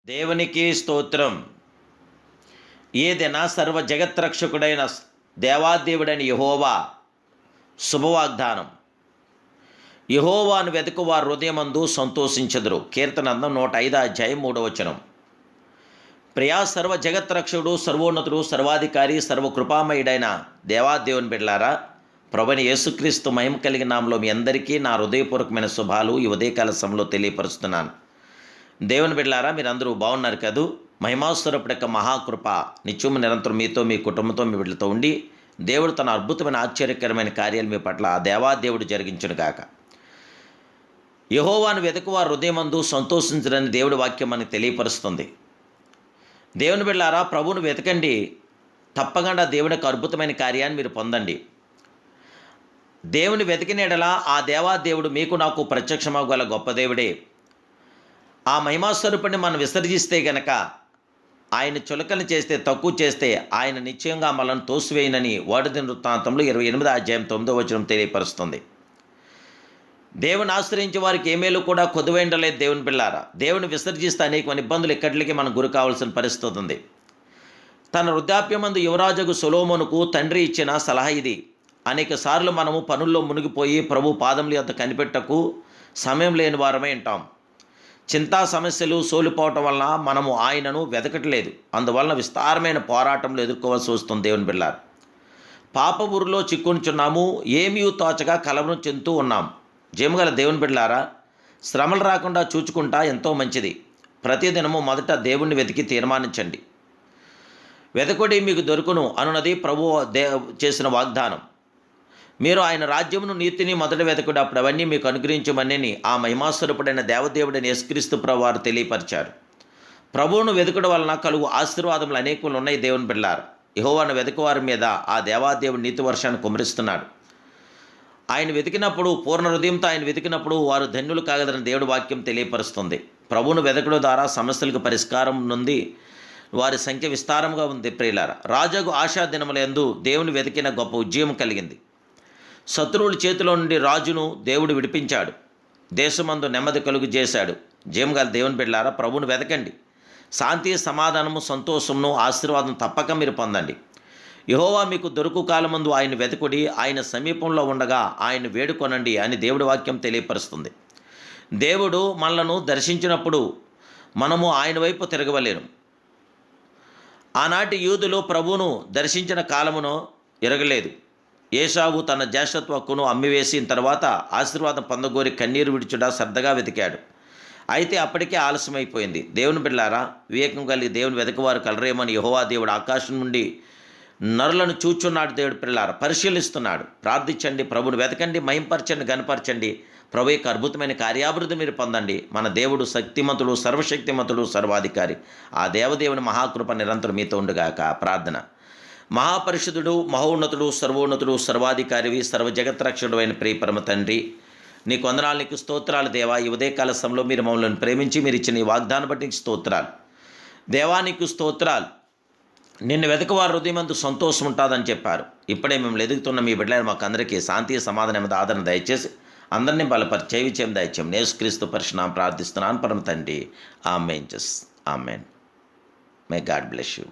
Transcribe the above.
దేవునికి స్తోత్రం. ఏదైనా సర్వ జగత్రక్షకుడైన దేవాదేవుడైన యెహోవా శుభవాగ్దానం. యెహోవాను వెతుకు వారు హృదయమందు సంతోషించెదరు. కీర్తనందం 105:3. ప్రియా సర్వ జగత్రక్షకుడు, సర్వోన్నతుడు, సర్వాధికారి, సర్వకృపామయుడైన దేవాదేవుని బిడ్డలారా, ప్రభువైన యేసుక్రీస్తు మహిమ కలిగిన నామములో మీ అందరికీ నా హృదయపూర్వకమైన శుభాలు ఈ ఉదయకాల సమయంలో తెలియపరుస్తున్నాను. దేవుని బిడ్డలారా, మీరందరూ బాగున్నారు కదూ? మహిమాస్వరూపుడి యొక్క మహాకృప నిత్యము నిరంతరం మీతో, మీ కుటుంబంతో, మీ బిడ్డలతో ఉండి దేవుడు తన అద్భుతమైన ఆశ్చర్యకరమైన కార్యాలు మీ పట్ల ఆ దేవాదేవుడు జరిగించునుగాక. యెహోవాను వెతుకువారు హృదయమందు సంతోషించడని దేవుడి వాక్యం మనకు తెలియపరుస్తుంది. దేవుని బిడ్డలారా, ప్రభువును వెతకండి, తప్పకుండా దేవుని యొక్క అద్భుతమైన కార్యాన్ని మీరు పొందండి. దేవుని వెతికిన యెడల ఆ దేవాదేవుడు మీకు నాకు ప్రత్యక్షమగల గొప్ప దేవుడే. ఆ మహిమాస్వరూపుని మనం విసర్జిస్తే గనక, ఆయన చులకన చేస్తే, తక్కువ చేస్తే ఆయన నిశ్చయంగా మనల్ని తోసివేయనని వాడిదిన వృత్తాంతంలో 28:9 తెలియపరుస్తుంది. దేవుని ఆశ్రయించే వారికి ఏ మేలు కూడా కొదువైండలేదు. దేవుని పిల్లారా, దేవుని విసర్జిస్తే అనేక ఇబ్బందులు ఇక్కడికి మనం గురి కావాల్సిన పరిస్థితి ఉంది. తన వృద్ధాప్యమందు యువరాజుకు సొలొమోనుకు తండ్రి ఇచ్చిన సలహా ఇది. అనేక సార్లు మనము పనుల్లో మునిగిపోయి ప్రభు పాదముల యొద్ద కనిపెట్టకు సమయం లేని వారమే ఉంటాం. చింతా సమస్యలు సోలిపోవటం వలన మనము ఆయనను వెతకట్లేదు. అందువలన విస్తారమైన పోరాటంలో ఎదుర్కోవాల్సి వస్తుంది. దేవుని బిడ్డలారా, పాప ఊరిలో చిక్కునిచున్నాము, ఏమీ తోచగా కలవరం చెందుతూ ఉన్నాం. జయముగల దేవుని బిడ్డలారా, శ్రమలు రాకుండా చూచుకుంటా ఎంతో మంచిది. ప్రతిదినము మొదట దేవుణ్ణి వెతికి తీర్మానించండి. వెతకుడి మీకు దొరుకును అనున్నది ప్రభువు చేసిన వాగ్దానం. మీరు ఆయన రాజ్యమును, నీతిని మొదట వెతకుడు, అప్పుడు అవన్నీ మీకు అనుగ్రహించమని ఆ మహిమాస్వరూపుడైన దేవదేవుడైన యేసుక్రీస్తు ప్రభువు వారు తెలియపరిచారు. ప్రభువును వెతుకుడు వలన కలుగు ఆశీర్వాదములు అనేకములు ఉన్నాయి. దేవుని బిడ్డలారా, యెహోవాను వెతుకువారి మీద ఆ దేవాదేవుడు నీతి వర్షాన్ని కుమరిస్తున్నాడు. ఆయన వెతికినప్పుడు, పూర్ణ హృదయంతో ఆయన వెతికినప్పుడు వారు ధన్యులు కాగదని దేవుడి వాక్యం తెలియపరుస్తుంది. ప్రభువును వెతకడం ద్వారా సమస్యలకు పరిష్కారం నుండి వారి సంఖ్య విస్తారంగా ఉంది. ప్రియులారా, రాజగు ఆశా దినములందు దేవుని వెతికిన గొప్ప ఉద్యమం కలిగింది. శత్రువుల చేతిలో నుండి రాజును దేవుడు విడిపించాడు. దేశమందు నెమ్మది కలుగు చేశాడు. జయముగల దేవుని బిడ్డలారా, ప్రభువును వెతకండి. శాంతి, సమాధానము, సంతోషమును, ఆశీర్వాదం తప్పక మీరు పొందండి. యెహోవా మీకు దొరుకు కాలమందు ఆయన వెతకుడి, ఆయన సమీపంలో ఉండగా ఆయన వేడుకొనండి అని దేవుడి వాక్యం తెలియపరుస్తుంది. దేవుడు మనలను దర్శించినప్పుడు మనము ఆయన వైపు తిరగవలేను. ఆనాటి యూదులు ప్రభువును దర్శించిన కాలమును ఎరగలేదు. ఏశావు తన జ్యేష్ఠత్వ హక్కును అమ్మివేసిన తర్వాత ఆశీర్వాదం పొందగోరి కన్నీరు విడిచుడా శ్రద్ధగా వెతికాడు. అయితే అప్పటికే ఆలస్యమైపోయింది. దేవుని బిడ్డలారా, వివేకం కలిగి దేవుని వెతకవారు కలరేమని యెహోవా దేవుడు ఆకాశం నుండి నరులను చూచున్నాడు. దేవుడి పిల్లారా, పరిశీలిస్తున్నాడు. ప్రార్థించండి, ప్రభువును వెతకండి, మహింపరచండి, గణపరచండి. ప్రభు యొక్క అద్భుతమైన కార్యాభివృద్ధి మీరు పొందండి. మన దేవుడు శక్తిమంతుడు, సర్వశక్తిమంతుడు, సర్వాధికారి. ఆ దేవదేవుని మహాకృప నిరంతరం మీతో ఉండుగాక. ప్రార్థన. మహాపరిషుద్ధుడు, మహోన్నతుడు, సర్వోన్నతుడు, సర్వాధికారివి, సర్వజగత్రక్షకుడు అయిన ప్రియ పరమ తండ్రి, నీకు వందనాలు, నీకు స్తోత్రాలు దేవా. ఈ ఉదయకాల సమయంలో మీరు మమ్మల్ని ప్రేమించి మీరు ఇచ్చిన ఈ వాగ్దానం బట్టి నీకు స్తోత్రాలు దేవా. నీకు స్తోత్రాలు. నిన్ను వెతకవారి హృదయమందు సంతోషం ఉంటుందని చెప్పారు. ఇప్పుడే మేము ఎదుగుతున్న మీ బిడ్డలైన మాకు అందరికీ శాంతి, సమాధానం, ఆదరణ దయచేసి అందరినీ బలపరిచే విజయం దయచేయం. యేసుక్రీస్తు పరిశునామమున ప్రార్థిస్తున్నాను పరమ తండ్రి. ఆమేన్. ఆమేన్. May God bless you.